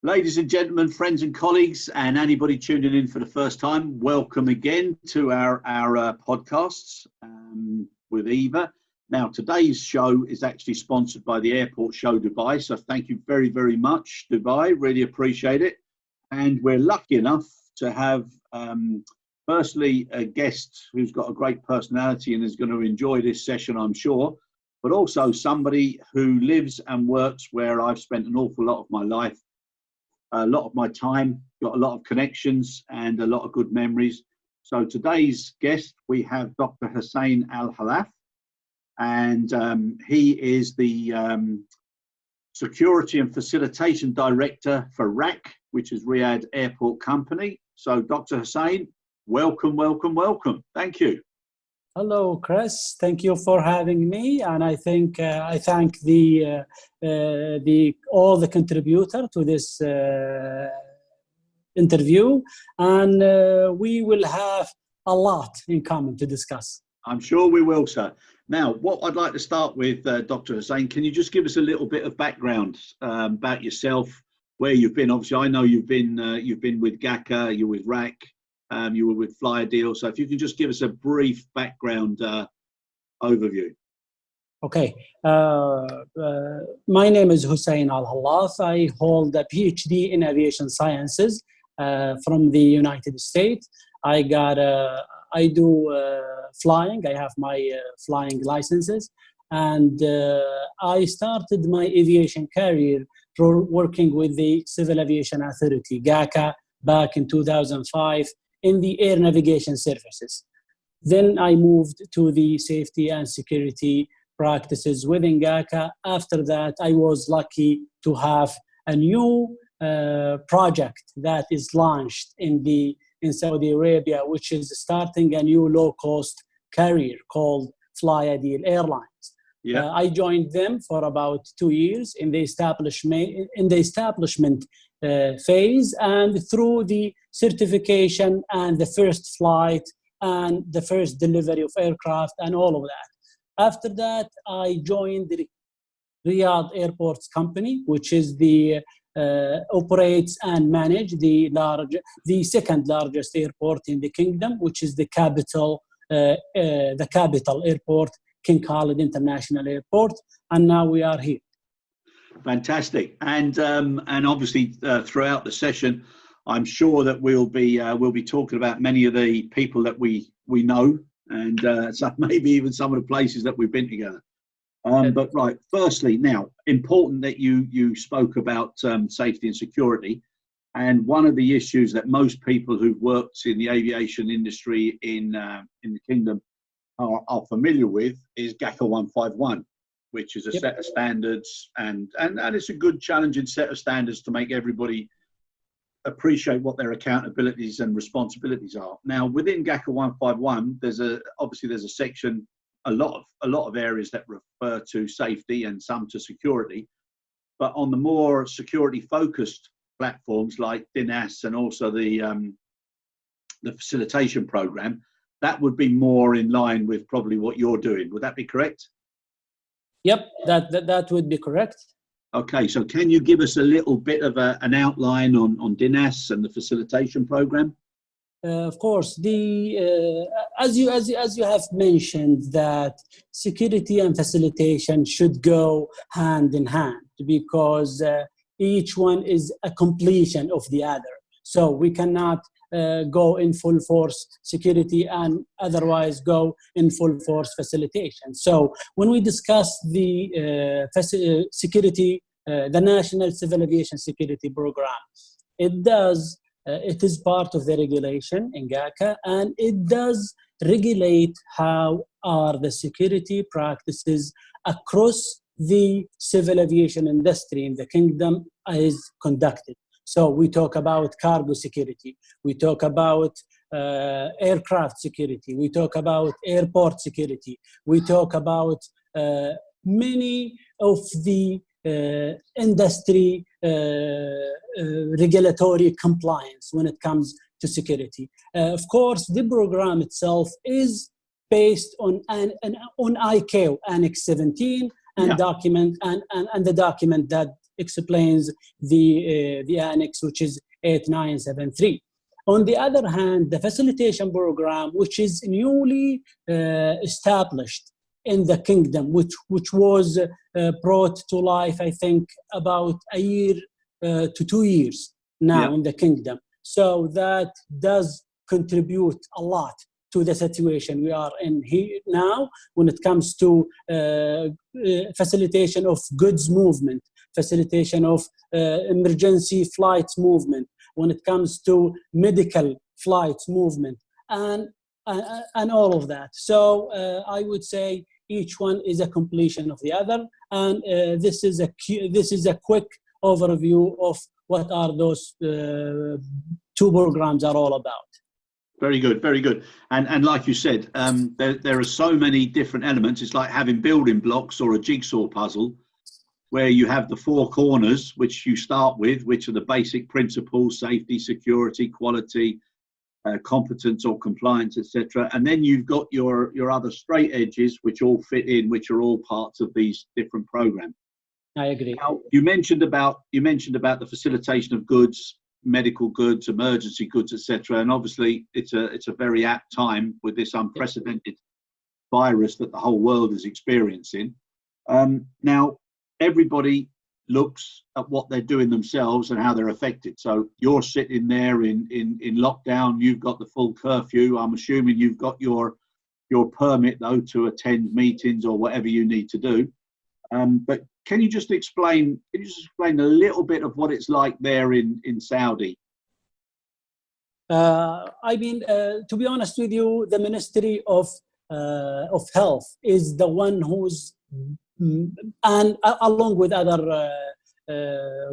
Ladies and gentlemen, friends and colleagues, and anybody tuning in for the first time, welcome again to our podcasts with Eva. Now, today's show is actually sponsored by the Airport Show Dubai, so thank you very, very much, Dubai. Really appreciate it. And we're lucky enough to have, firstly, a guest who's got a great personality and is going to enjoy this session, I'm sure, but also somebody who lives and works where I've spent an awful lot of my life. A lot of my time, got a lot of connections and a lot of good memories. So today's guest, we have Dr. Hussain Alhallaf, and he is the Security and Facilitation Director for RAC, which is Riyadh Airport Company. So Dr. Hussain, welcome, welcome, welcome. Thank you. Hello, Chris. Thank you for having me, and I thank all the contributors to this interview, and we will have a lot in common to discuss. I'm sure we will, sir. Now, what I'd like to start with, Dr. Hussain, can you just give us a little bit of background about yourself, where you've been? Obviously, I know you've been with GACA, you're with RAC. You were with Flyer Deal, so if you can just give us a brief background overview. Okay, my name is Hussain Alhallaf. I hold a PhD in aviation sciences from the United States. I do flying. I have my flying licenses, and I started my aviation career working with the Civil Aviation Authority, GACA, back in 2005. In the air navigation services. Then I moved to the safety and security practices within GACA. After that, I was lucky to have a new project that is launched in Saudi Arabia, which is starting a new low-cost carrier called Flyer Deal Airlines. Yeah. I joined them for about 2 years in the establishment phase, and through the certification and the first flight and the first delivery of aircraft and all of that. After that, I joined the Riyadh Airports Company, which is the operates and manage the second largest airport in the kingdom, which is the capital airport, King Khalid International Airport, and now we are here. Fantastic, and obviously throughout the session, I'm sure that we'll be talking about many of the people that we know, and maybe even some of the places that we've been together. But right, firstly, now important that you spoke about safety and security, and one of the issues that most people who've worked in the aviation industry in the kingdom are familiar with is GACA 151. Which is a set of standards, and it's a good challenging set of standards to make everybody appreciate what their accountabilities and responsibilities are. Now, within GACA 151, there's a section, a lot of areas that refer to safety and some to security, but on the more security-focused platforms like DINAS and also the facilitation program, that would be more in line with probably what you're doing. Would that be correct? Yep, that would be correct. Okay, so can you give us a little bit of an outline on DINAS and the facilitation program? Of course, as you have mentioned, that security and facilitation should go hand in hand, because each one is a completion of the other. So we cannot go in full force security and otherwise go in full force facilitation. So when we discuss the security, the National Civil Aviation Security Program, it is part of the regulation in GACA, and it does regulate how are the security practices across the civil aviation industry in the kingdom is conducted. So we talk about cargo security, we talk about aircraft security, we talk about airport security, we talk about many of the industry regulatory compliance when it comes to security. Of course, the program itself is based on ICAO Annex 17 and document and the document that explains the annex, which is 8973. On the other hand, the facilitation program, which is newly established in the kingdom, which was brought to life, I think, about a year to 2 years now in the kingdom. So that does contribute a lot to the situation we are in here now when it comes to facilitation of goods movement, facilitation of emergency flights movement, when it comes to medical flights movement, and all of that. So I would say each one is a completion of the other, and this is a quick overview of what are those two programs are all about. Very good, very good. And like you said, there are so many different elements. It's like having building blocks or a jigsaw puzzle, where you have the four corners, which you start with, which are the basic principles: safety, security, quality, competence or compliance, etc. And then you've got your other straight edges, which all fit in, which are all parts of these different programs. I agree. Now, you mentioned about the facilitation of goods, medical goods, emergency goods, etc. And obviously, it's a very apt time with this unprecedented virus that the whole world is experiencing. Now, everybody looks at what they're doing themselves and how they're affected. So you're sitting there in lockdown. You've got the full curfew. I'm assuming you've got your permit though to attend meetings or whatever you need to do. But can you just explain a little bit of what it's like there in Saudi? I mean, to be honest with you, the Ministry of Health is the one who's, and along with other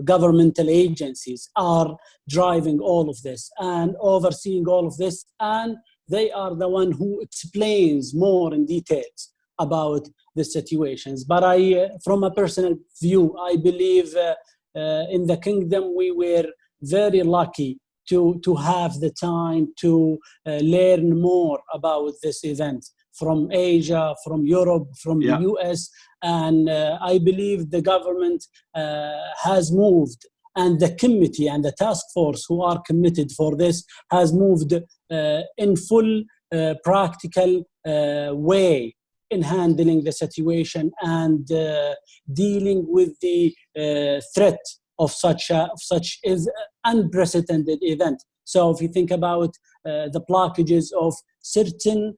governmental agencies, are driving all of this and overseeing all of this, and they are the one who explains more in details about the situations. But from a personal view, I believe in the kingdom we were very lucky to have the time to learn more about this event from Asia, from Europe, from the US, and I believe the government has moved, and the committee and the task force who are committed for this has moved in full practical way in handling the situation and dealing with the threat of such is unprecedented event. So if you think about the blockages of certain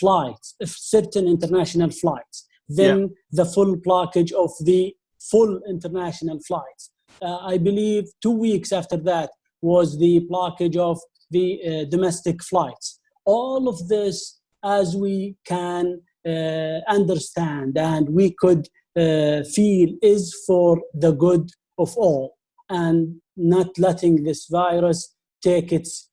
flights, certain international flights, then the full blockage of the full international flights. I believe 2 weeks after that was the blockage of the domestic flights. All of this, as we can understand and we could feel, is for the good of all, and not letting this virus take its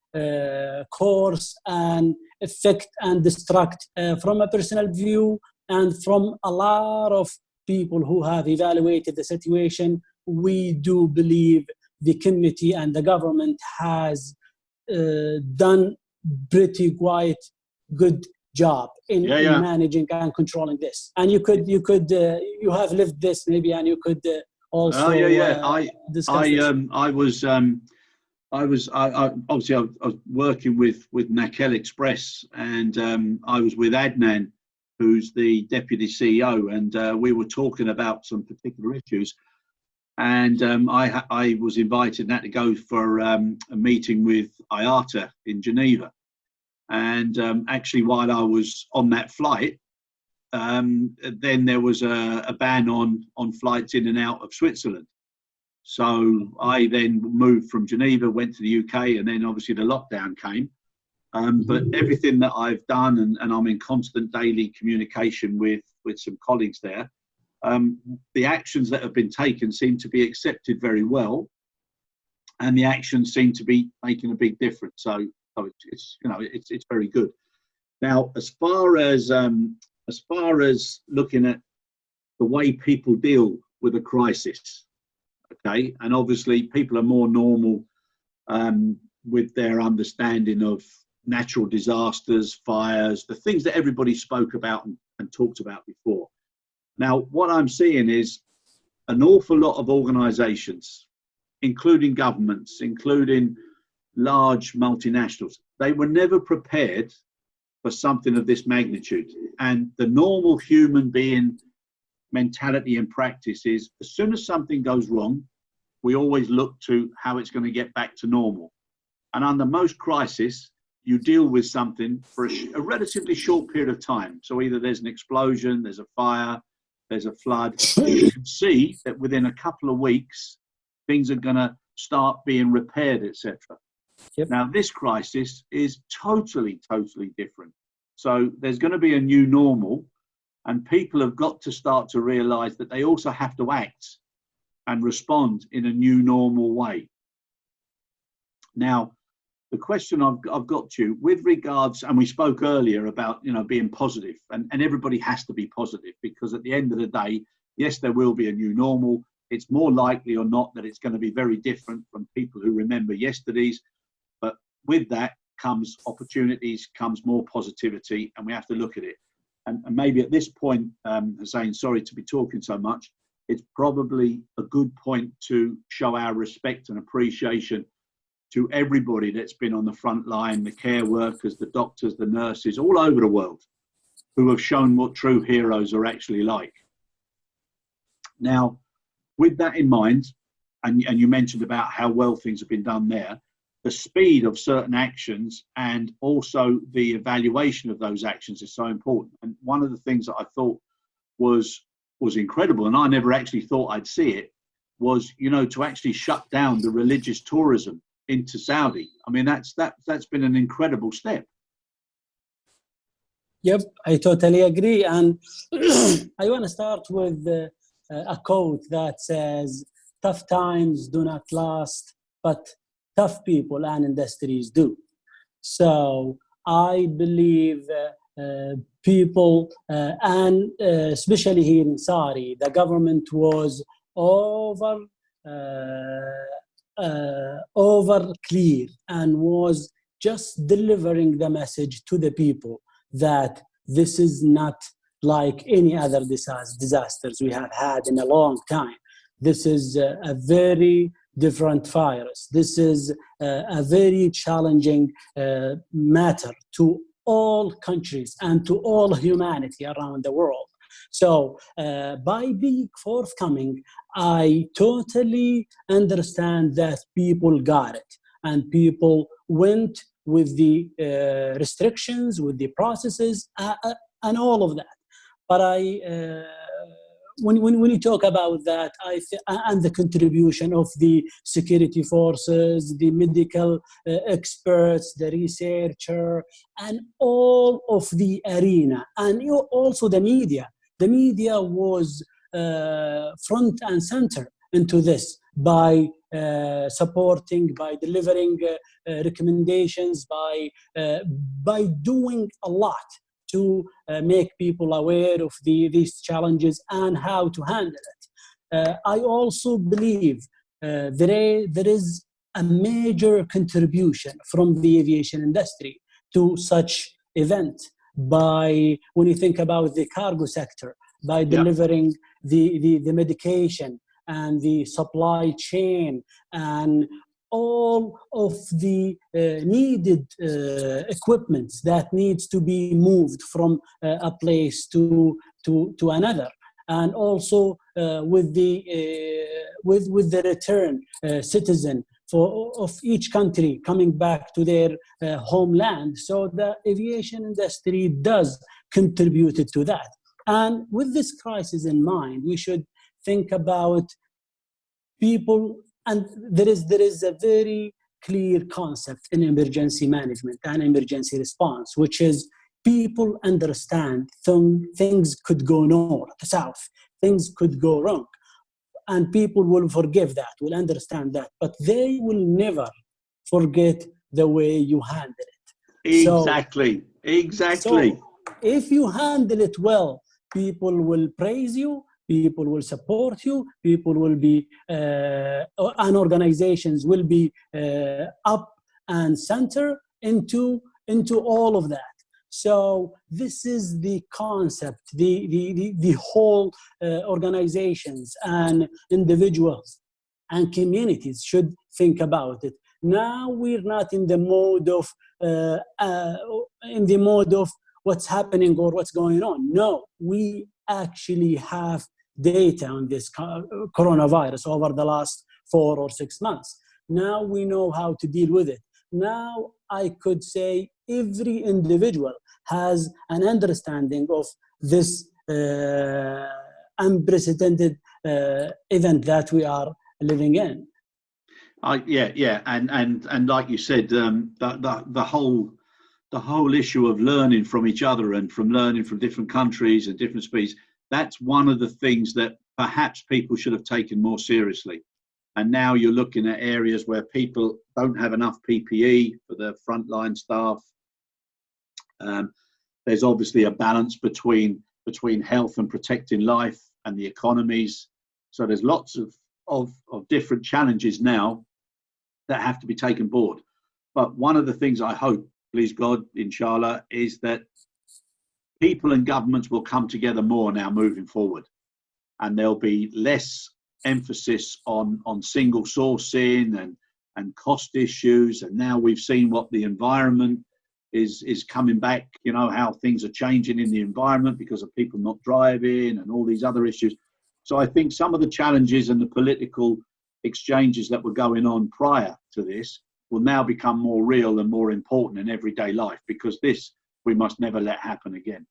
course and affect and destruct from a personal view and from a lot of people who have evaluated the situation. We do believe the committee and the government has done pretty quite good job in managing and controlling this. And you have lived this maybe, and you could also discuss this. I was working with Nakel Express, and I was with Adnan, who's the deputy CEO, and we were talking about some particular issues. And I was invited to go for a meeting with IATA in Geneva. And actually, while I was on that flight, then there was a ban on flights in and out of Switzerland. So I then moved from Geneva, went to the UK, and then obviously the lockdown came. But everything that I've done, and I'm in constant daily communication with some colleagues there, the actions that have been taken seem to be accepted very well, and the actions seem to be making a big difference. So it's very good. Now, as far as looking at the way people deal with a crisis, okay, and obviously people are more normal with their understanding of natural disasters, fires, the things that everybody spoke about and talked about before. Now, what I'm seeing is an awful lot of organizations, including governments, including large multinationals, they were never prepared for something of this magnitude. And the normal human being mentality and practice is, as soon as something goes wrong, we always look to how it's going to get back to normal. And under most crises, you deal with something for a relatively short period of time. So either there's an explosion, there's a fire, there's a flood. You can see that within a couple of weeks, things are going to start being repaired, etc. Yep. Now, this crisis is totally different. So there's going to be a new normal, and people have got to start to realize that they also have to act and respond in a new normal way. Now, the question I've got to you with regards, and we spoke earlier about, being positive, and everybody has to be positive, because at the end of the day, yes, there will be a new normal. It's more likely or not that it's going to be very different from people who remember yesterday's, but with that comes opportunities, comes more positivity, and we have to look at it. And maybe at this point, Hussain, sorry to be talking so much, it's probably a good point to show our respect and appreciation to everybody that's been on the front line, the care workers, the doctors, the nurses, all over the world, who have shown what true heroes are actually like. Now, with that in mind, and you mentioned about how well things have been done there, the speed of certain actions and also the evaluation of those actions is so important. And one of the things that I thought was incredible, and I never actually thought I'd see it, was, to actually shut down the religious tourism into Saudi. I mean, that's been an incredible step. Yep, I totally agree. And I want to start with a quote that says, "Tough times do not last, but tough people and industries do." So I believe people, and especially here in Saudi, the government was over clear and was just delivering the message to the people that this is not like any other disasters we have had in a long time. This is a very different virus. This is a very challenging matter to all countries and to all humanity around the world. So by being forthcoming, I totally understand that people got it and people went with the restrictions, with the processes, and all of that. But when you talk about that, and the contribution of the security forces, the medical experts, the researcher, and all of the arena, and also the media. The media was front and center into this by supporting, by delivering recommendations, by doing a lot to make people aware of these challenges and how to handle it. I also believe there is a major contribution from the aviation industry to such event by, when you think about the cargo sector, by delivering the medication and the supply chain and all of the needed equipment that needs to be moved from a place to another, and also with the return citizen of each country coming back to their homeland. So the aviation industry does contribute to that. And with this crisis in mind, we should think about people. And there is a very clear concept in emergency management and emergency response, which is people understand things could go north, south, things could go wrong. And people will forgive that, will understand that, but they will never forget the way you handle it. Exactly. So if you handle it well, people will praise you, people will support you, people will be, and organizations will be up and center into all of that. So this is the concept, the whole organizations and individuals and communities should think about it. Now we're not in the mode of what's happening or what's going on. No, we actually have data on this coronavirus over the last 4 or 6 months. Now we know how to deal with it. Now I could say every individual has an understanding of this unprecedented event that we are living in. Yeah, and like you said, the whole issue of learning from each other and from learning from different countries and different species, that's one of the things that perhaps people should have taken more seriously. And now you're looking at areas where people don't have enough PPE for the frontline staff. There's obviously a balance between health and protecting life and the economies. So there's lots of different challenges now that have to be taken board. But one of the things I hope, please God, inshallah, is that people and governments will come together more now moving forward. And there'll be less emphasis on single sourcing and cost issues. And now we've seen what the environment is coming back, you know, how things are changing in the environment because of people not driving and all these other issues. So I think some of the challenges and the political exchanges that were going on prior to this will now become more real and more important in everyday life, because this we must never let happen again.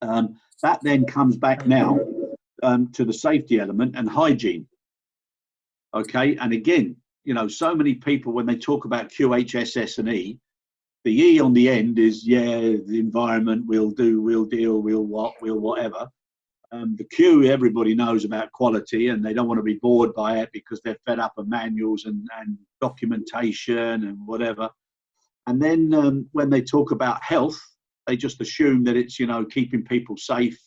That then comes back now to the safety element and hygiene. Okay, and again, you know, so many people when they talk about QHSS and E, the E on the end is, yeah, the environment, we'll deal, we'll whatever. The Q, everybody knows about quality, and they don't want to be bored by it because they're fed up of manuals and documentation and whatever. And then when they talk about health, they just assume that it's, you know, keeping people safe.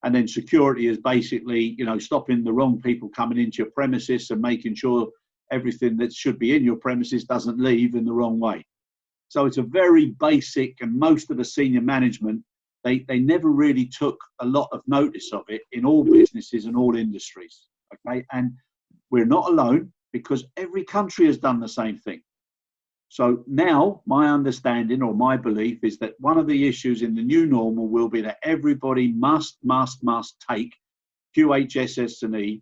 And then security is basically, you know, stopping the wrong people coming into your premises and making sure everything that should be in your premises doesn't leave in the wrong way. So it's a very basic, and most of the senior management, they never really took a lot of notice of it in all businesses and all industries. Okay, and we're not alone because every country has done the same thing. So now my understanding or my belief is that one of the issues in the new normal will be that everybody must take QHSS&E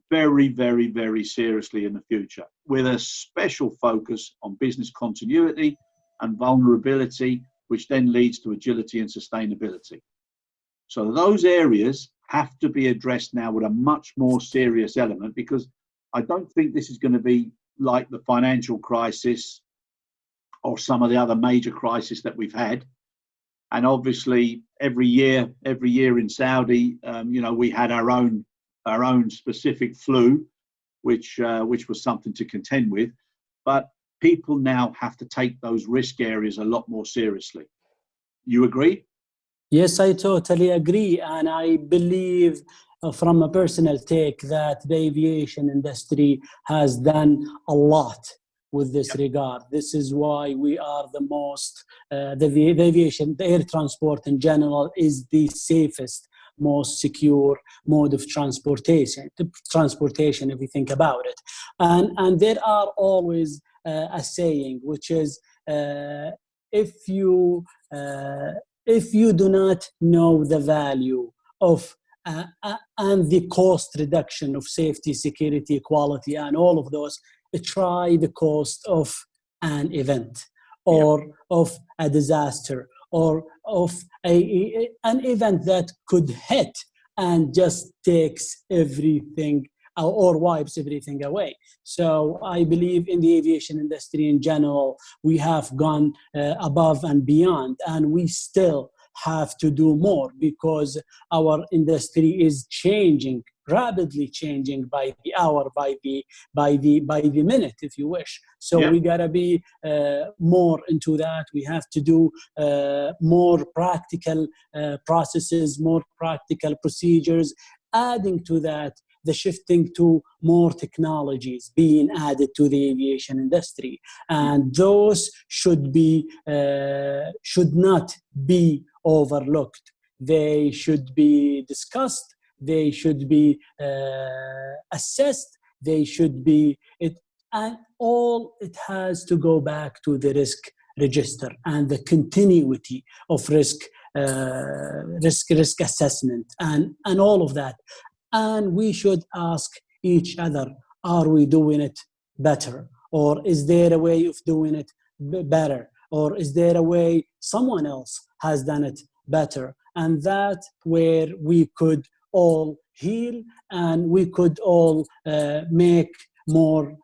very, very, very seriously in the future, with a special focus on business continuity and vulnerability, which then leads to agility and sustainability. So those areas have to be addressed now with a much more serious element, because I don't think this is going to be like the financial crisis or some of the other major crises that we've had. And obviously every year in Saudi, you know, we had our own specific flu, which was something to contend with. But people now have to take those risk areas a lot more seriously. You agree? Yes, I totally agree. And I believe from a personal take that the aviation industry has done a lot with this regard. This is why we are the most, the aviation, the air transport in general is the safest, most secure mode of transportation if we think about it. And there are always a saying, which is, if you do not know the value of and the cost reduction of safety, security, quality, and all of those, try the cost of an event or of a disaster or of an event that could hit and just takes everything or wipes everything away. So I believe in the aviation industry in general, we have gone above and beyond, and we still have to do more because our industry is changing, rapidly changing by the hour, by the minute, if you wish. So we gotta be more into that. We have to do more practical processes, more practical procedures. Adding to that, the shifting to more technologies being added to the aviation industry, and those should not be overlooked. They should be discussed. They should be assessed. They should be and all it has to go back to the risk register and the continuity of risk assessment and all of that. And we should ask each other, are we doing it better? Or is there a way of doing it better? Or is there a way someone else has done it better? And that's where we could all heal and we could all make more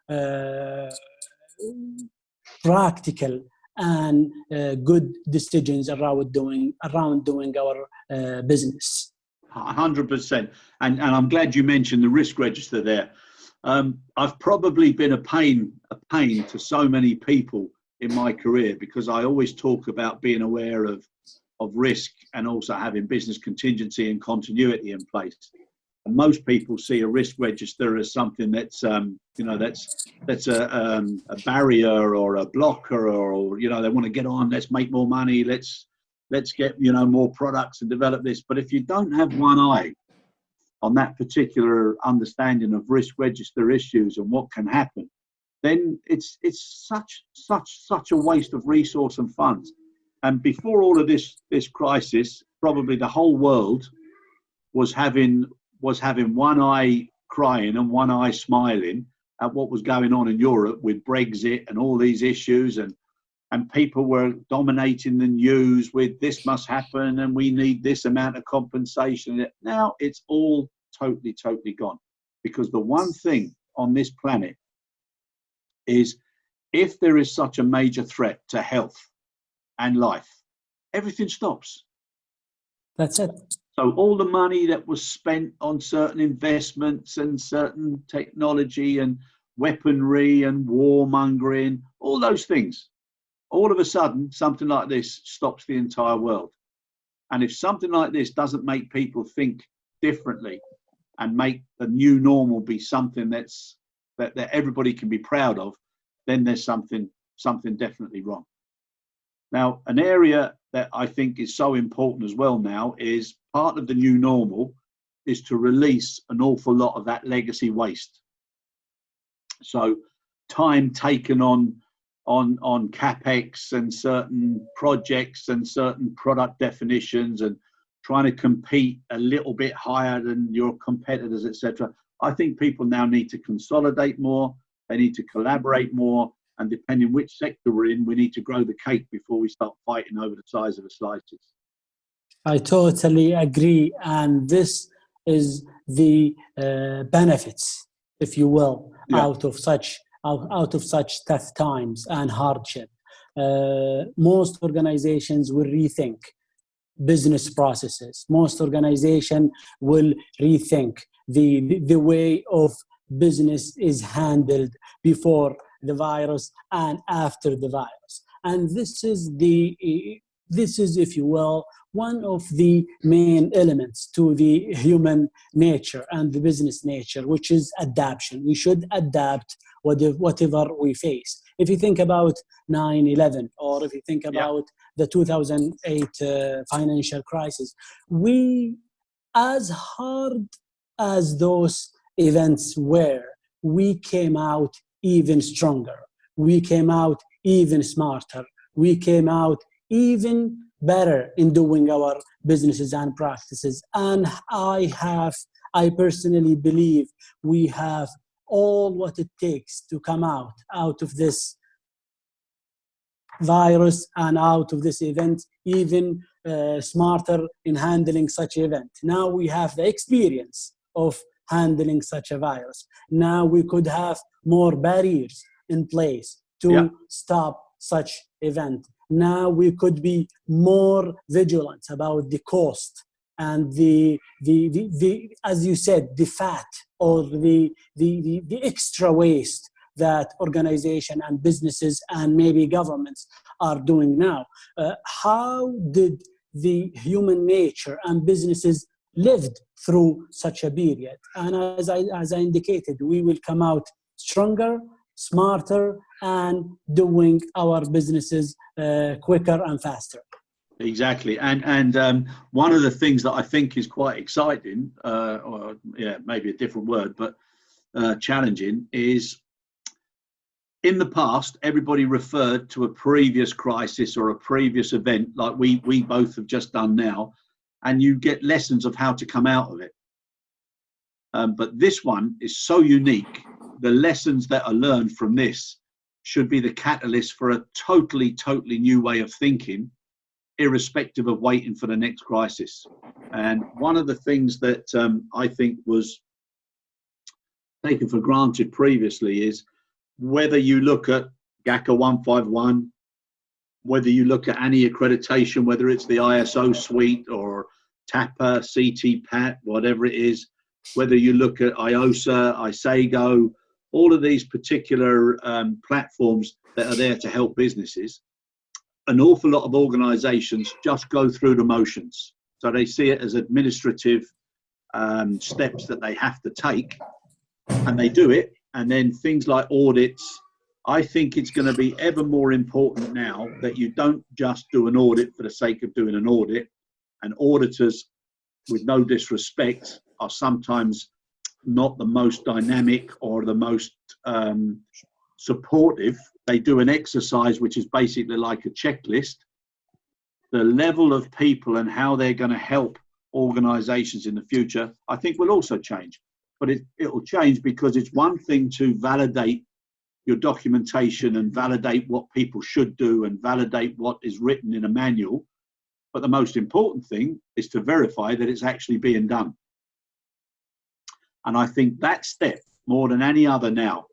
practical and good decisions around doing our business. 100%. And I'm glad you mentioned the risk register there. I've probably been a pain to so many people in my career, because I always talk about being aware of risk and also having business contingency and continuity in place. And most people see a risk register as something that's that's a barrier or a blocker, or they want to get on, let's make more money, let's get more products and develop this. But if you don't have one eye on that particular understanding of risk register issues and what can happen, then it's such a waste of resource and funds. And before all of this crisis, probably the whole world was having one eye crying and one eye smiling at what was going on in Europe with Brexit and all these issues, and people were dominating the news with this must happen and we need this amount of compensation. Now it's all totally gone, because the one thing on this planet is, if there is such a major threat to health and life, everything stops. That's it. So all the money that was spent on certain investments and certain technology and weaponry and warmongering, all those things, all of a sudden, something like this stops the entire world. And if something like this doesn't make people think differently and make the new normal be something that everybody can be proud of, then there's something definitely wrong. Now, an area that I think is so important as well now is part of the new normal is to release an awful lot of that legacy waste. So time taken on CapEx and certain projects and certain product definitions and trying to compete a little bit higher than your competitors, etc. I think people now need to consolidate more. They need to collaborate more. And depending which sector we're in, we need to grow the cake before we start fighting over the size of the slices. I totally agree. And this is the benefits, if you will, out of such tough times and hardship. Most organizations will rethink business processes. Most organizations will rethink the way of business is handled before the virus and after the virus. And this is, if you will, one of the main elements to the human nature and the business nature, which is adaptation. We should adapt whatever we face. If you think about 9/11, or if you think about the 2008 financial crisis, we, as hard as those events were, we came out even stronger. We came out even smarter. We came out even better in doing our businesses and practices. And I personally believe we have all what it takes to come out of this virus and out of this event even smarter in handling such an event. Now we have the experience of handling such a virus. Now we could have more barriers in place to stop such event. Now we could be more vigilant about the cost and the as you said, the fat or the extra waste that organization and businesses and maybe governments are doing now. How did the human nature and businesses lived through such a period. And as I indicated, we will come out stronger, smarter, and doing our businesses quicker and faster. Exactly, and one of the things that I think is quite exciting, or maybe a different word, but challenging, is in the past everybody referred to a previous crisis or a previous event, like we both have just done now, and you get lessons of how to come out of it. But this one is so unique. The lessons that are learned from this should be the catalyst for a totally new way of thinking, irrespective of waiting for the next crisis. And one of the things that I think was taken for granted previously is whether you look at GACA 151, whether you look at any accreditation, whether it's the ISO suite or TAPA, CT-PAT, whatever it is, whether you look at IOSA, ISAGO, all of these particular platforms that are there to help businesses, an awful lot of organizations just go through the motions. So they see it as administrative steps that they have to take, and they do it. And then things like audits, I think it's going to be ever more important now that you don't just do an audit for the sake of doing an audit. And auditors, with no disrespect, are sometimes not the most dynamic or the most supportive. They do an exercise which is basically like a checklist. The level of people and how they're going to help organizations in the future, I think, will also change. But it will change because it's one thing to validate your documentation and validate what people should do and validate what is written in a manual. But the most important thing is to verify that it's actually being done. And I think that step, more than any other now,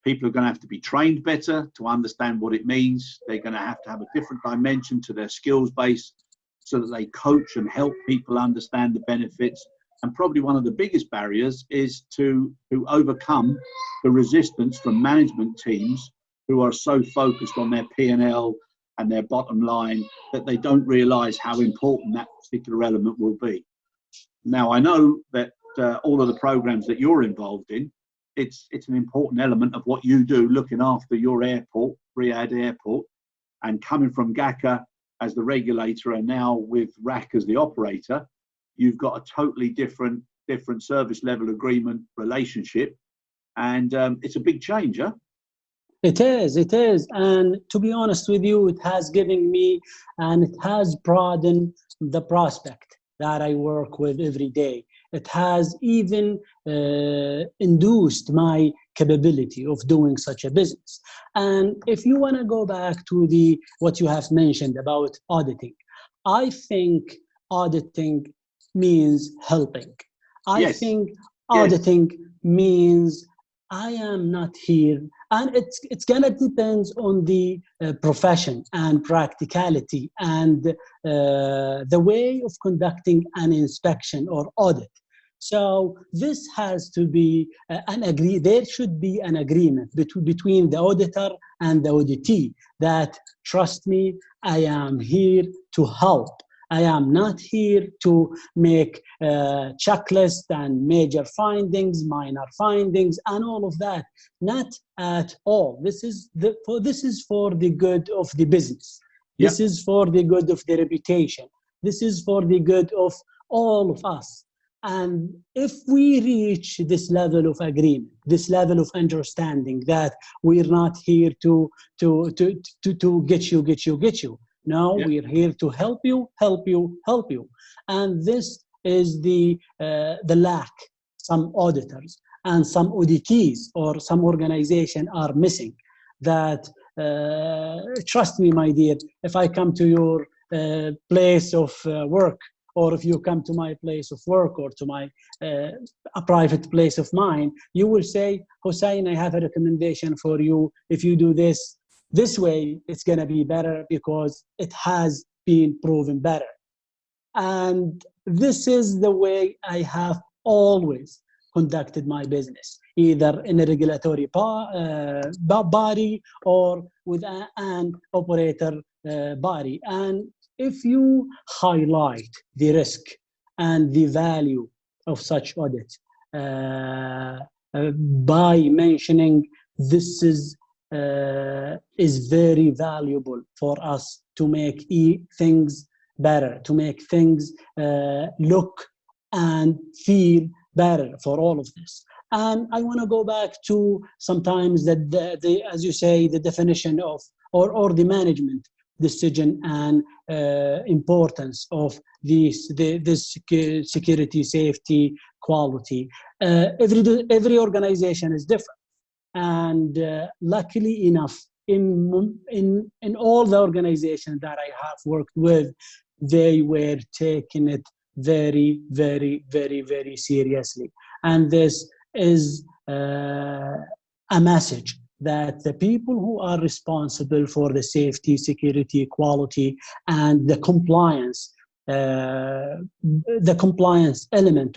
people are going to have to be trained better to understand what it means. They're going to have a different dimension to their skills base so that they coach and help people understand the benefits. And probably one of the biggest barriers is to overcome the resistance from management teams who are so focused on their P&L and their bottom line that they don't realize how important that particular element will be. Now, I know that all of the programs that you're involved in, it's an important element of what you do, looking after your airport, Riyadh Airport, and coming from GACA as the regulator and now with RAC as the operator, you've got a totally different service level agreement relationship, and it's a big change, huh? It is. And to be honest with you, it has given me and it has broadened the prospect that I work with every day. It has even induced my capability of doing such a business. And if you want to go back to what you have mentioned about auditing, I think auditing means helping. I think auditing means I am not here, and it's gonna depend on the profession and practicality and the way of conducting an inspection or audit. So this has to be there should be an agreement between the auditor and the auditee that, trust me, I am here to help. I am not here to make checklists and major findings, minor findings, and all of that. Not at all. This is for the good of the business. Yep. This is for the good of the reputation. This is for the good of all of us. And if we reach this level of agreement, this level of understanding that we're not here to get you. No, yeah. We're here to help you. And this is the lack some auditors and some auditees or some organization are missing. That, trust me, my dear, if I come to your place of work, or if you come to my place of work or to my a private place of mine, you will say, Hussain, I have a recommendation for you. If you do this way, it's going to be better because it has been proven better. And this is the way I have always conducted my business, either in a regulatory body or with an operator body. And if you highlight the risk and the value of such audit by mentioning this is very valuable for us to make things better, to make things look and feel better for all of this. And I want to go back to sometimes that the as you say, the definition of or the management decision and importance of this security, safety, quality. Every organization is different, and luckily enough, in all the organizations that I have worked with, they were taking it very, very, very, very seriously. And this is a message that the people who are responsible for the safety, security, quality, and the compliance element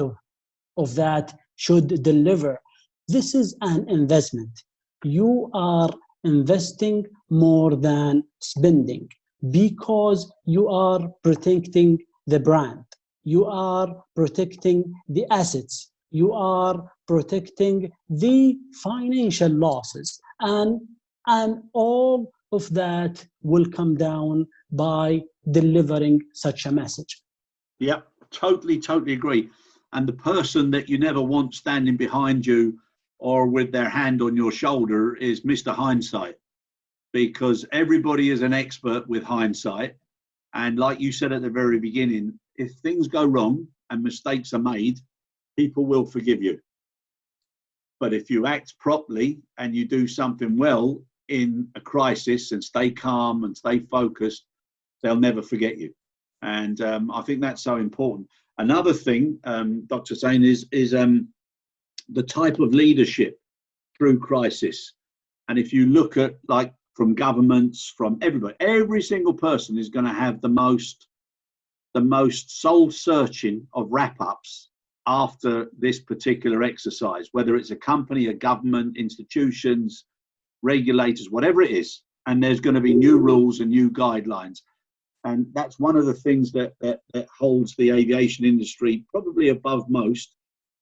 of that should deliver. This is an investment. You are investing more than spending because you are protecting the brand. You are protecting the assets. You are protecting the financial losses. And all of that will come down by delivering such a message. Yep, totally agree. And the person that you never want standing behind you or with their hand on your shoulder is Mr. Hindsight, because everybody is an expert with hindsight. And like you said at the very beginning, if things go wrong and mistakes are made, people will forgive you. But if you act properly and you do something well in a crisis and stay calm and stay focused, they'll never forget you. And I think that's so important. Another thing, Dr. Hussain, is the type of leadership through crisis. And if you look at, like, from governments, from everybody, every single person is going to have the most soul searching of wrap-ups after this particular exercise, whether it's a company, a government, institutions, regulators, whatever it is. And there's going to be new rules and new guidelines. And that's one of the things that holds the aviation industry probably above most,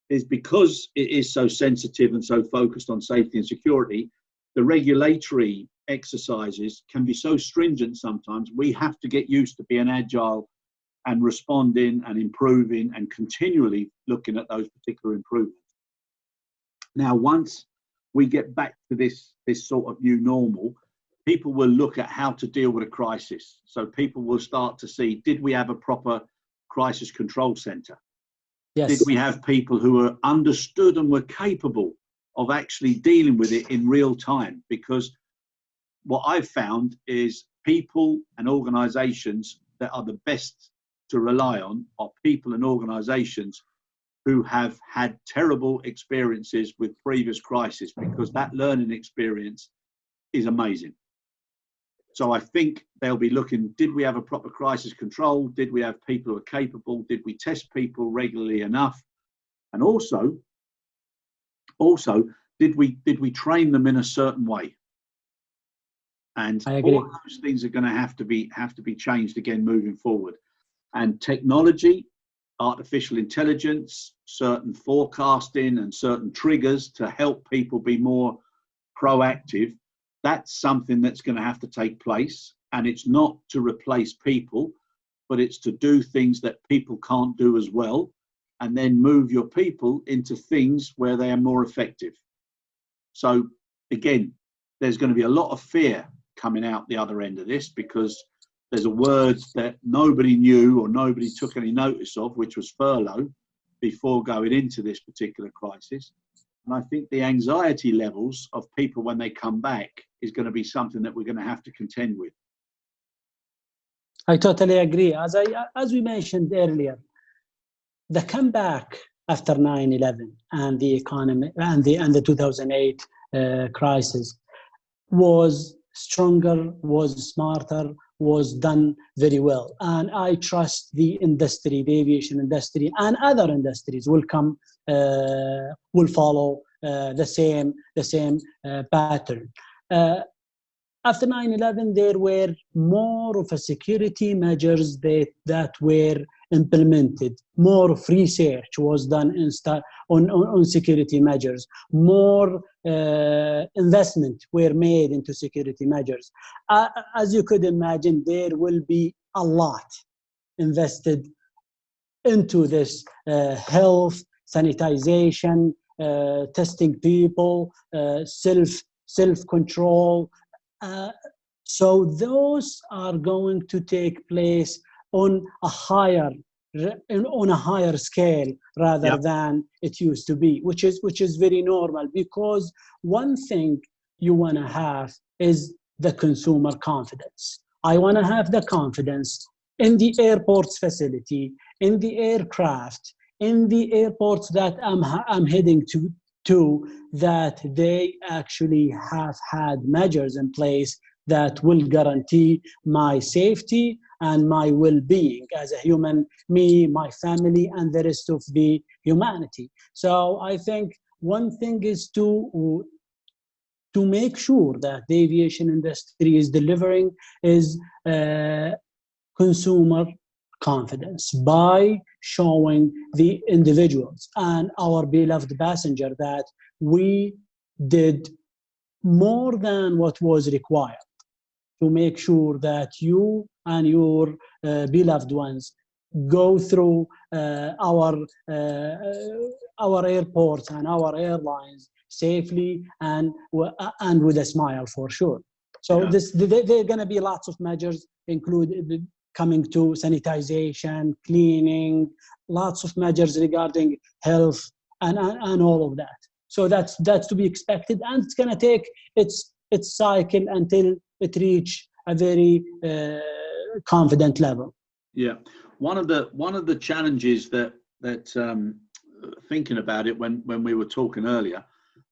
is because it is so sensitive and so focused on safety and security. The regulatory exercises can be so stringent sometimes. We have to get used to being agile and responding and improving and continually looking at those particular improvements. Now, once we get back to this sort of new normal, people will look at how to deal with a crisis. So people will start to see, did we have a proper crisis control center? Yes. Did we have people who were understood and were capable of actually dealing with it in real time? Because what I've found is people and organizations that are the best to rely on are people and organizations who have had terrible experiences with previous crises, because that learning experience is amazing. So I think they'll be looking, did we have a proper crisis control? Did we have people who are capable? Did we test people regularly enough? And also, did we train them in a certain way? And all of those things are going to have to be changed again moving forward. And technology, artificial intelligence, certain forecasting and certain triggers to help people be more proactive, that's something that's going to have to take place. And it's not to replace people, but it's to do things that people can't do as well, and then move your people into things where they are more effective. So again, there's going to be a lot of fear coming out the other end of this, because there's a word that nobody knew or nobody took any notice of, which was furlough, before going into this particular crisis. And I think the anxiety levels of people when they come back is going to be something that we're going to have to contend with. I totally agree. As we mentioned earlier, the comeback after 9/11 and the economy and the 2008 crisis was stronger, was smarter, was done very well. And I trust the industry, the aviation industry, and other industries will follow the same pattern. After 9/11, there were more of a security measures that were implemented, more of research was done on security measures, more investment were made into security measures. As you could imagine, there will be a lot invested into this health, sanitization, testing people, self-control. So those are going to take place on a higher scale rather than it used to be, which is very normal, because one thing you want to have is the consumer confidence. I want to have the confidence in the airport's facility, in the aircraft, in the airports that I'm heading to, that they actually have had measures in place that will guarantee my safety and my well-being as a human, me, my family, and the rest of the humanity. So I think one thing is to make sure that the aviation industry is delivering is consumer confidence by showing the individuals and our beloved passenger that we did more than what was required to make sure that you and your beloved ones go through our airports and our airlines safely and with a smile, for sure. So there are going to be lots of measures included coming to sanitization, cleaning, lots of measures regarding health and all of that. So that's to be expected, and it's going to take its cycle until it reach a very confident level. Yeah, one of the challenges that thinking about it when we were talking earlier,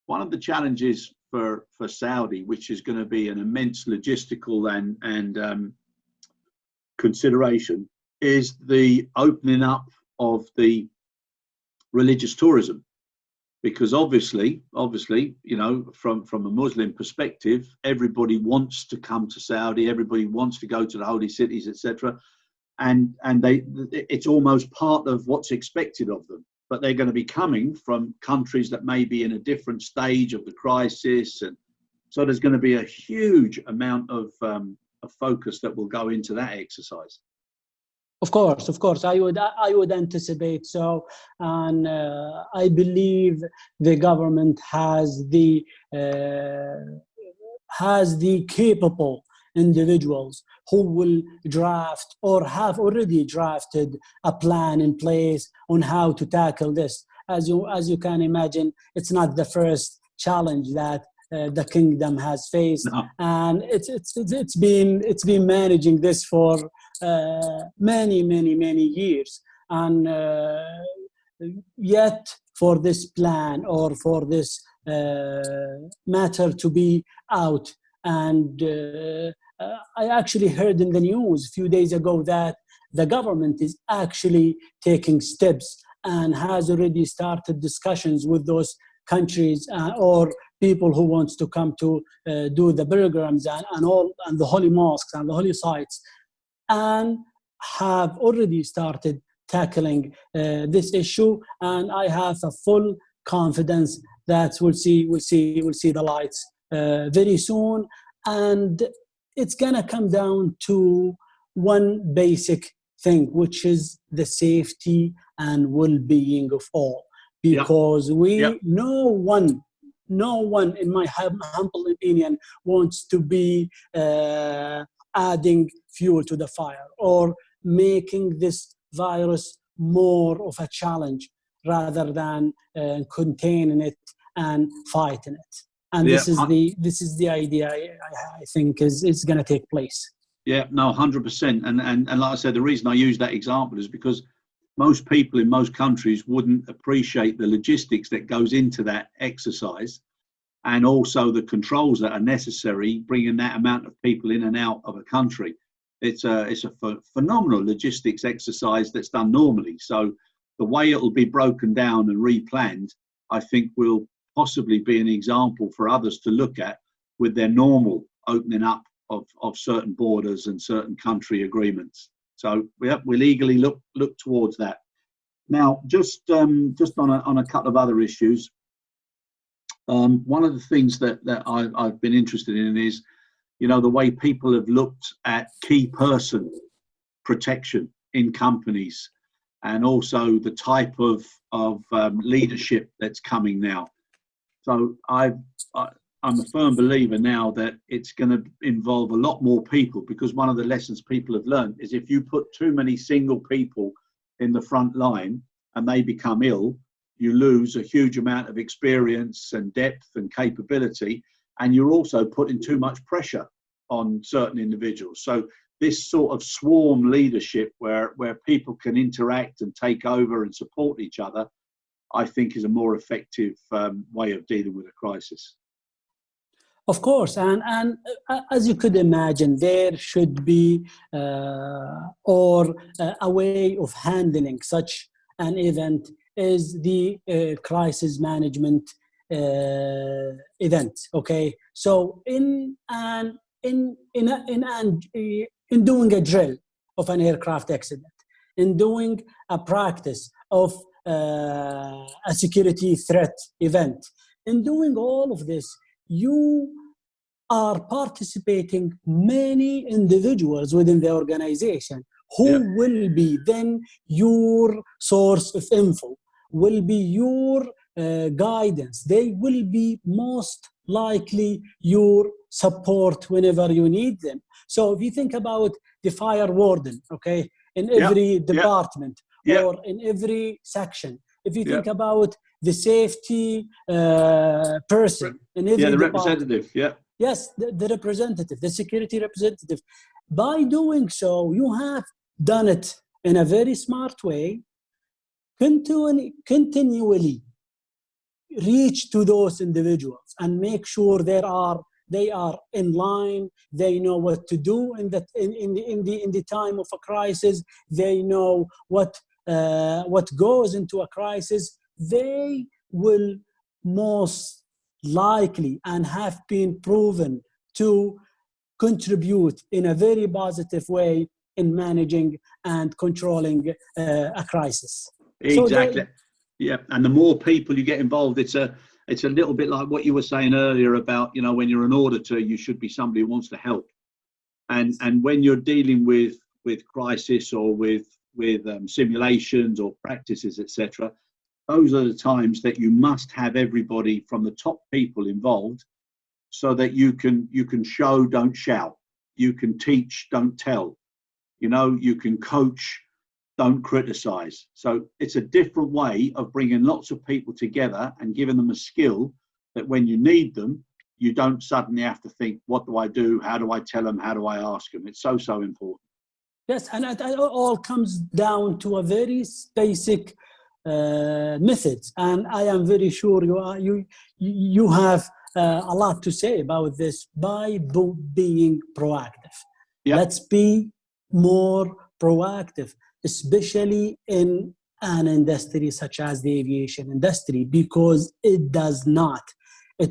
one of the challenges for Saudi, which is going to be an immense logistical and consideration, is the opening up of the religious tourism. Because obviously, you know, from a Muslim perspective, everybody wants to come to Saudi, everybody wants to go to the holy cities, etc. And it's almost part of what's expected of them. But they're going to be coming from countries that may be in a different stage of the crisis, and so there's going to be a huge amount of focus that will go into that exercise. Of course, I would anticipate so, and I believe the government has the capable individuals who will draft or have already drafted a plan in place on how to tackle this. As you can imagine, it's not the first challenge that the kingdom has faced, and it's been managing this for many years, and yet for this plan or for this matter to be out. And I actually heard in the news a few days ago that the government is actually taking steps and has already started discussions with those countries or people who wants to come to do the pilgrims and the holy mosques and the holy sites, and have already started tackling this issue. And I have a full confidence that we'll see the lights very soon. And it's gonna come down to one basic thing, which is the safety and well-being of all. Because no one, in my humble opinion, wants to be adding fuel to the fire or making this virus more of a challenge rather than containing it and fighting it. And this is the idea I think is going to take place. Yeah, no, 100%. And like I said, the reason I use that example is because most people in most countries wouldn't appreciate the logistics that goes into that exercise, and also the controls that are necessary bringing that amount of people in and out of a country. It's a phenomenal logistics exercise that's done normally. So the way it will be broken down and replanned, I think, will possibly be an example for others to look at with their normal opening up of certain borders and certain country agreements. So we'll eagerly look towards that. Now, just on a couple of other issues. One of the things that I've been interested in is, the way people have looked at key person protection in companies, and also the type of leadership that's coming now. So I'm a firm believer now that it's going to involve a lot more people, because one of the lessons people have learned is if you put too many single people in the front line and they become ill, you lose a huge amount of experience and depth and capability, and you're also putting too much pressure on certain individuals. So this sort of swarm leadership where people can interact and take over and support each other, I think is a more effective way of dealing with a crisis. Of course, and as you could imagine, there should be a way of handling such an event is the crisis management event. Okay, so in doing a drill of an aircraft accident, in doing a practice of a security threat event, in doing all of this, you are participating many individuals within the organization who will be then your source of info, will be your guidance. They will be most likely your support whenever you need them. So if you think about the fire warden, okay, in every department or in every section, if you think about the safety person in every the department, representative, yes, the representative, the security representative. By doing so, you have done it in a very smart way, continually reach to those individuals and make sure they are in line. They know what to do in the time of a crisis. They know what goes into a crisis. They will most likely and have been proven to contribute in a very positive way in managing and controlling a crisis. Exactly. And the more people you get involved, it's a little bit like what you were saying earlier about, when you're an auditor, you should be somebody who wants to help. And when you're dealing with crisis or with simulations or practices, etc., those are the times that you must have everybody from the top people involved, so that you can show, don't shout. You can teach, don't tell. You can coach, don't criticize. So it's a different way of bringing lots of people together and giving them a skill that when you need them, you don't suddenly have to think, what do I do? How do I tell them? How do I ask them? It's so important. Yes, and it all comes down to a very basic methods, and I am very sure you have a lot to say about this. By being proactive, let's be more proactive, especially in an industry such as the aviation industry, because it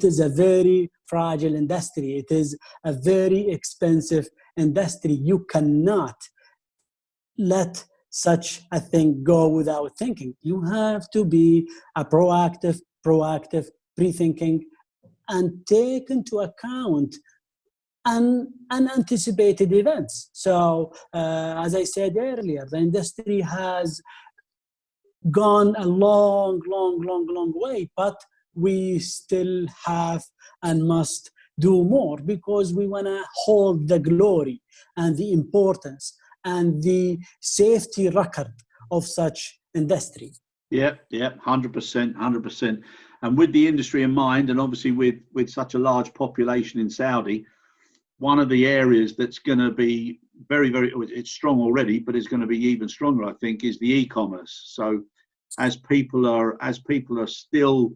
is a very fragile industry. It is a very expensive industry. You cannot let such a thing go without thinking. You have to be a proactive, pre-thinking, and take into account unanticipated events. So, as I said earlier, the industry has gone a long way, but we still have and must do more, because we want to hold the glory and the importance and the safety record of such industry. 100%. And with the industry in mind, and obviously with such a large population in Saudi, one of the areas that's going to be it's strong already, but it's going to be even stronger, I think, is the e-commerce. So as people are still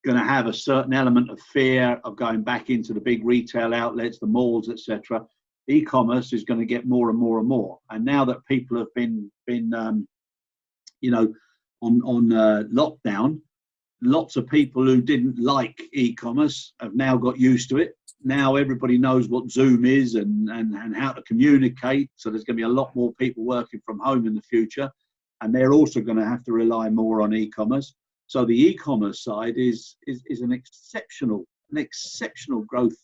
going to have a certain element of fear of going back into the big retail outlets, the malls, etc., e-commerce is going to get more and more and more. And now that people have been on lockdown, lots of people who didn't like e-commerce have now got used to it. now everybody knows what Zoom is and how to communicate. So there's going to be a lot more people working from home in the future, and they're also going to have to rely more on e-commerce. So the e-commerce side is an exceptional growth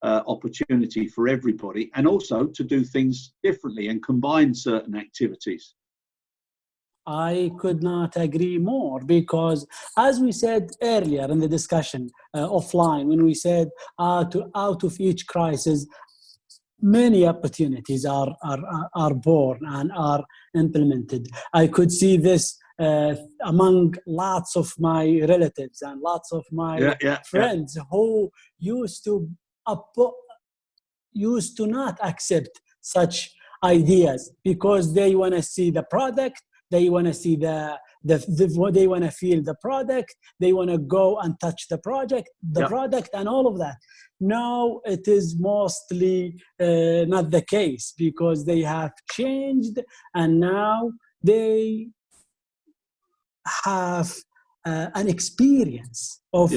opportunity for everybody, and also to do things differently and combine certain activities. I could not agree more, because as we said earlier in the discussion offline, when we said out of each crisis, many opportunities are born and are implemented. I could see this among lots of my relatives and lots of my friends who used to not accept such ideas, because they want to see the product, they want to see they want to feel the product, they want to go and touch the product and all of that. Now it is mostly not the case, because they have changed, and now they have an experience of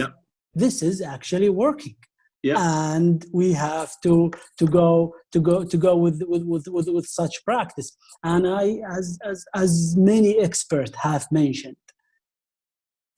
this is actually working. And we have to go with such practice. And as many experts have mentioned,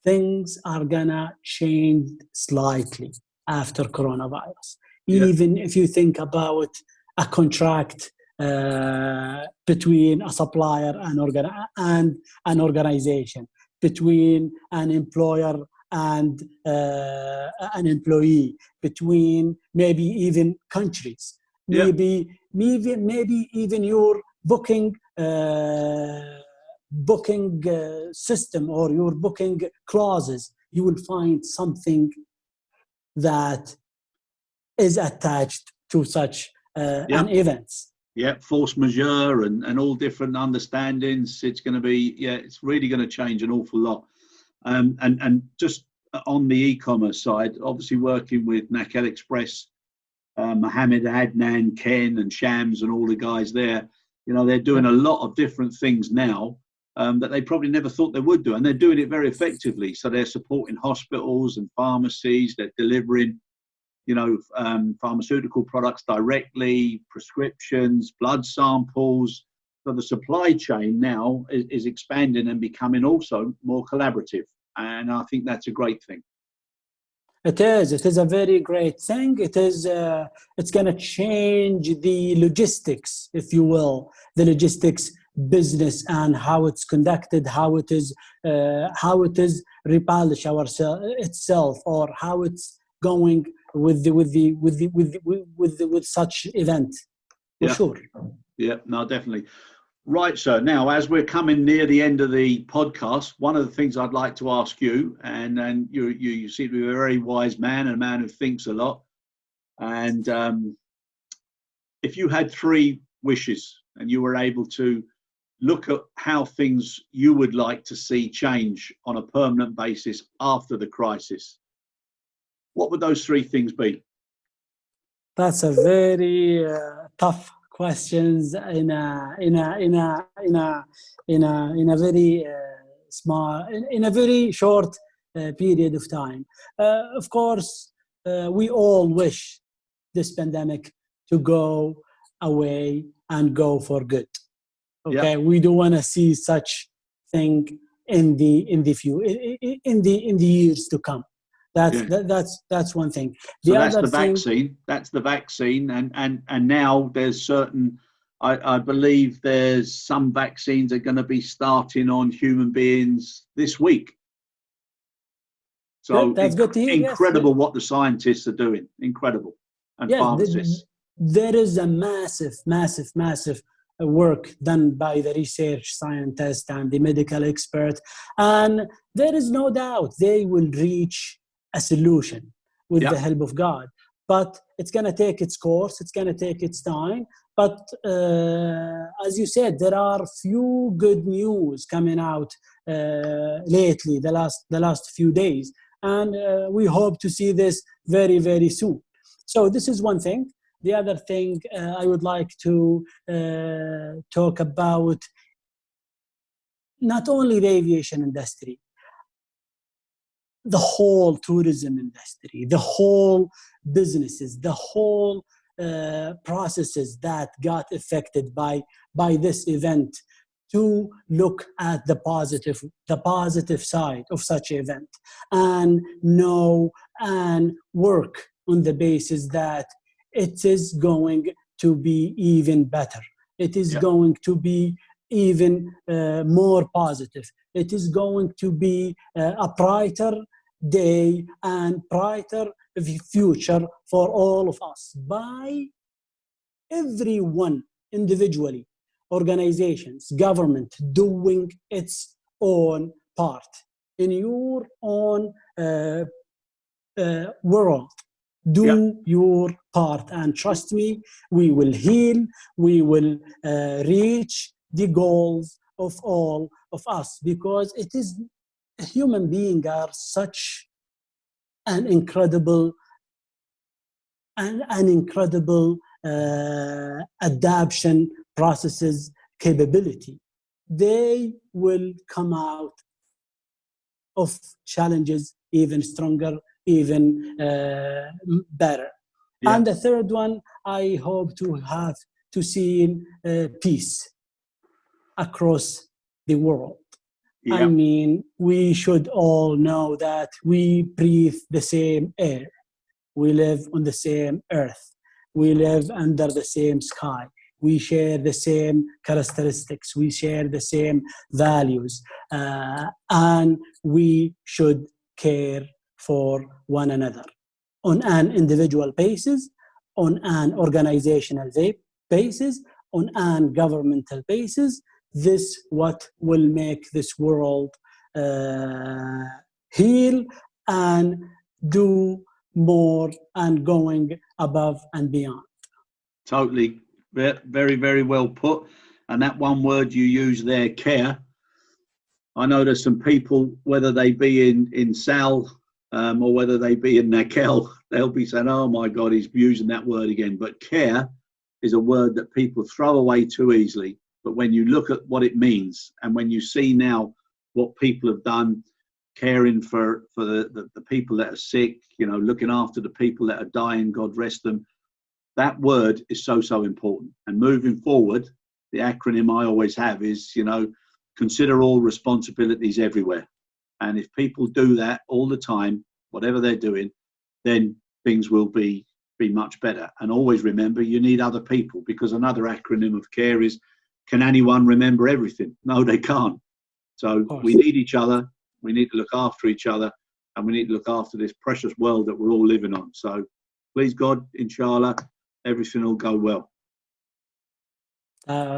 things are gonna change slightly after coronavirus. Even if you think about a contract between a supplier and an organization, between an employer and an employee, between maybe even countries, maybe even your booking system or your booking clauses, you will find something that is attached to such an event. Force majeure and all different understandings. It's going to be, it's really going to change an awful lot. And just on the e-commerce side, obviously working with Nakel Express, Mohammed, Adnan, Ken and Shams and all the guys there, they're doing a lot of different things now that they probably never thought they would do. And they're doing it very effectively. So they're supporting hospitals and pharmacies. They're delivering, pharmaceutical products directly, prescriptions, blood samples. So the supply chain now is expanding and becoming also more collaborative. And I think that's a great thing. It is a very great thing. It's going to change the logistics, if you will, the logistics business and how it's conducted, how it is republish itself, or how it's going with such event. For sure. Yeah, no, definitely. Right, sir. Now, as we're coming near the end of the podcast, one of the things I'd like to ask you, and you seem to be a very wise man and a man who thinks a lot. And if you had 3 wishes and you were able to look at how things you would like to see change on a permanent basis after the crisis, what would those 3 things be? That's a very tough questions in a very small, in a very short period of time. Of course, we all wish this pandemic to go away and go for good. Okay, we don't want to see such thing in the years to come. That's one thing. So that's the vaccine. That's the vaccine, and now there's certain. I believe there's some vaccines are going to be starting on human beings this week. So that's good to hear. Incredible what the scientists are doing. Incredible, and pharmacists. There is a massive work done by the research scientists and the medical experts, and there is no doubt they will reach a solution with the help of God. But it's going to take its course, it's going to take its time. But as you said, there are few good news coming out lately, the last few days. And we hope to see this very, very soon. So this is one thing. The other thing I would like to talk about, not only the aviation industry, the whole tourism industry, the whole businesses, the whole processes that got affected by this event, to look at the positive side of such an event, and know and work on the basis that it is going to be even better. It is going to be even more positive. It is going to be a brighter day and brighter future for all of us, by everyone individually, organizations, government, doing its own part in your own world. Do your part, and trust me, we will heal, we will reach the goals of all of us, because it is, human beings are such an incredible adaptation processes capability. They will come out of challenges even stronger, even better. And the third one, I hope to have to see peace across the world. I mean, we should all know that we breathe the same air. We live on the same earth. We live under the same sky. We share the same characteristics. We share the same values. And we should care for one another on an individual basis, on an organizational basis, on an governmental basis. This what will make this world heal and do more and going above and beyond. Totally. Very, very well put. And that one word you use there, care. I know there's some people, whether they be in Sal or whether they be in Nakel, they'll be saying, oh my God, he's using that word again. But care is a word that people throw away too easily. But when you look at what it means, and when you see now what people have done, caring for the people that are sick, you know, looking after the people that are dying, God rest them, that word is so important. And moving forward, the acronym I always have is, you know, consider all responsibilities everywhere. And if people do that all the time, whatever they're doing, then things will be much better. And always remember, you need other people, because another acronym of care is, can anyone remember everything? No, they can't. So we need each other. We need to look after each other, and we need to look after this precious world that we're all living on. So please God, inshallah, everything will go well.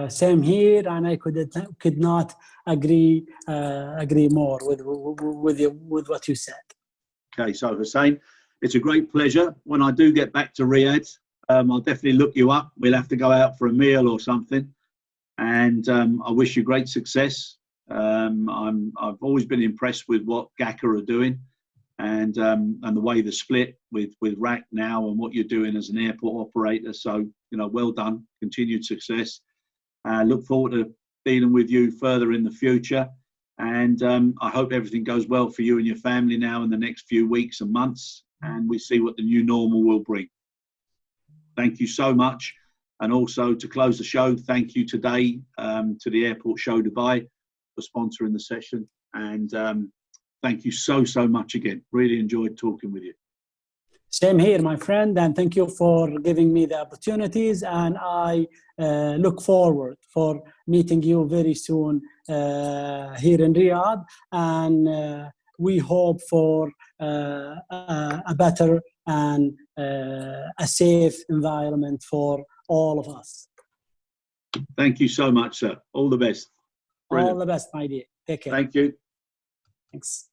Same here, and I could not agree more with what you said. Okay, so Hussain, it's a great pleasure. When I do get back to Riyadh, I'll definitely look you up. We'll have to go out for a meal or something. And I wish you great success. I've always been impressed with what GACA are doing, and the way the split with RAC now, and what you're doing as an airport operator. So, you know, well done. Continued success. Look forward to dealing with you further in the future. And I hope everything goes well for you and your family now in the next few weeks and months, and we see what the new normal will bring. Thank you so much. And also, to close the show, thank you today to the Airport Show Dubai for sponsoring the session. And thank you so much again. Really enjoyed talking with you. Same here, my friend. And thank you for giving me the opportunities. And I look forward for meeting you very soon here in Riyadh. And we hope for a better and a safe environment for all of us. Thank you so much, sir. All the best. Brilliant. All the best, my dear. Take care. Thank you. Thanks.